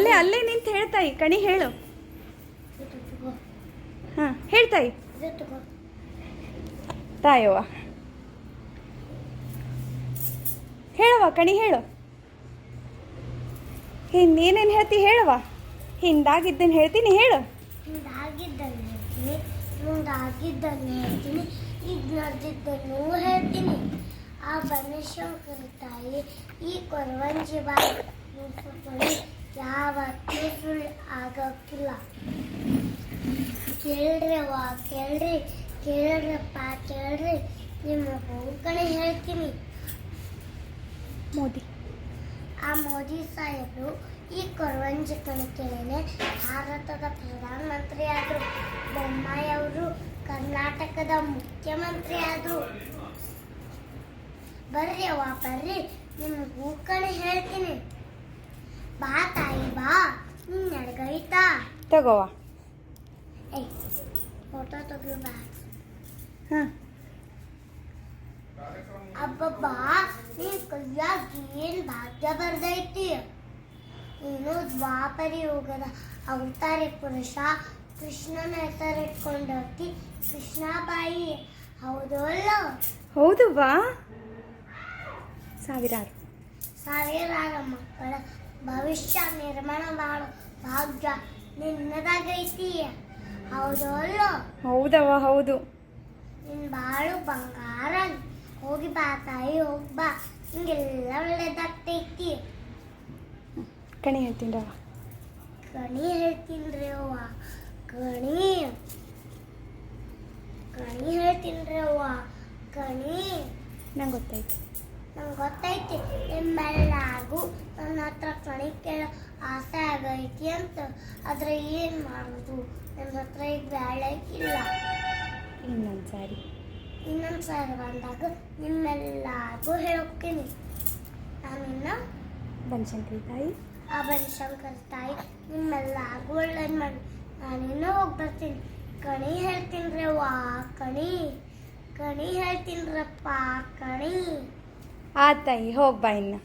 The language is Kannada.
ಅಲ್ಲೇ ಅಲ್ಲೇ ನಿಂತು ಹೇಳ್ತಾಯಿ ಕಣಿ ಹೇಳು. ಹಾಂ ಹೇಳ್ತಾಯಿ ತಾಯವ್ವ ಹೇಳವ ಕಣಿ ಹೇಳು. ಇನ್ನೇನೇನು ಹೇಳ್ತಿ ಹೇಳವ. ಹಿಂದಾಗಿದ್ದನ್ನು ಹೇಳ್ತೀನಿ ಹೇಳು. ಹಿಂದಾಗಿದ್ದನ್ನು ಹೇಳ್ತೀನಿ, ಮುಂದಾಗಿದ್ದನ್ನು ಹೇಳ್ತೀನಿ, ಈಗ ನಡೆದಿದ್ದನ್ನು ಹೇಳ್ತೀನಿ. ಆ ಬನಶಂಕರ ತಾಯಿ ಈ ಕೊರವಂಜಿ ಬಾಯಿ ಯಾವತ್ತೂ ಸುಳ್ಳು ಆಗೋಕ್ಕಿಲ್ಲ. ಕೇಳ್ರಿ ಅವ್ವ ಕೇಳ್ರಿ, ಕೇಳ್ರಪ್ಪ ಕೇಳ್ರಿ, ನಿಮ್ಮ ಹೋಗ್ಕಣೆ ಹೇಳ್ತೀನಿ. ಮೋದಿ ಆ ಮೋದಿ ಸಾಹೇಬರು ಈ ಕೊರವಂಜಿ ಕಣಕೆಳೆನೆ ಭಾರತದ ಪ್ರಧಾನಮಂತ್ರಿ ಆದರು. ಬೊಮ್ಮಾಯಿ ಅವರು ಕರ್ನಾಟಕದ ಮುಖ್ಯಮಂತ್ರಿ ಆದರು. ಬರ್ರಿ ಅವ್ವ ಬರ್ರಿ, ನಿಮ್ಗೆ ಹೂಕಣೆ ಹೇಳ್ತೀನಿ. ಬಾ ತಾಯಿ ಬಾ, ನಿನ್ನ ನಡ್ಗೈತಾ ತಗೋವ. ಏಯ್ ಫೋಟೋ ತೆಗಿಯೋ ಬಾ. ಹಾಂ ಅಬ್ಬಬ್ಬಾ, ನಿನ್ ಕೈಯಾಗ ಏನ್ ಭಾಗ್ಯ ಬರ್ದೈತಿ. ನೀನು ದ್ವಾಪರಿ ಯುಗದ ಅವತಾರಿ ಪುರುಷ ಕೃಷ್ಣನ ಹೆಸರಿಟ್ಕೊಂಡೋಗಿ ಕೃಷ್ಣಾಬಾಯಿ. ಹೌದು ಅಲ್ಲ? ಹೌದು ಬಾ. ಸಾವಿರಾರು ಮಕ್ಕಳ ಭವಿಷ್ಯ ನಿರ್ಮಾಣ ಮಾಡೋ ಭಾಗ್ಯ ನಿನ್ನದಾಗೈತಿ. ಹೌದು ಅಲ್ಲ? ಹೌದವ್ವ ಹೌದು. ನಿನ್ ಬಾಳು ಬಂಗಾರ. ಹೋಗಿ ಬಾ ತಾಯಿ ಹೋಗಿ ಬಾ, ನಿಂಗೆಲ್ಲ ಒಳ್ಳೇದಾಗ್ತೈತಿ. ಕಣಿ ಹೇಳ್ತೀನಿ ರವ. ಕಣಿ ಹೇಳ್ತೀನ್ರಿ ಅವ್ವ ಕಣಿ, ಕಣಿ ಹೇಳ್ತೀನ್ರಿ ಅವ್ವ ಕಣಿ. ನಂಗೆ ಗೊತ್ತಾಯ್ತು. ನಂಗೆ ಗೊತ್ತೈತಿ ನಿಮ್ಮೆಲ್ಲಾಗೂ ನನ್ನ ಹತ್ರ ಕಣಿ ಕೇಳೋ ಆಸೆ ಆಗೈತಿ ಅಂತ. ಆದ್ರೆ ಏನು ಮಾಡೋದು, ನನ್ನ ಹತ್ರ ಈಗ ಬೇಳೆ ಇಲ್ಲ. ಇನ್ನೊಂದು ಸಾರಿ ಬಂದಾಗ ನಿಮ್ಮೆಲ್ಲಾಗೂ ಹೇಳೋಕ್ತೀನಿ. ನಾನಿನ್ನ ಬನಶಂಕರಿ ತಾಯಿ, ಆ ಬನಶಂಕರ ತಾಯಿ ನಿಮ್ಮೆಲ್ಲಾಗೂ ಒಳ್ಳೇದು ಮಾಡಿ ನಾನಿನ್ನ ಹೋಗಿ ಬರ್ತೀನಿ. ಕಣಿ ಹೇಳ್ತೀನ್ರಿ ಅವ್ವ ಕಣಿ, ಕಣಿ ಹೇಳ್ತೀನ್ರಪ್ಪ ಕಣಿ. ಆ ತಾಯಿ ಹೋಗಿ ಬಾ ಇನ್ನು.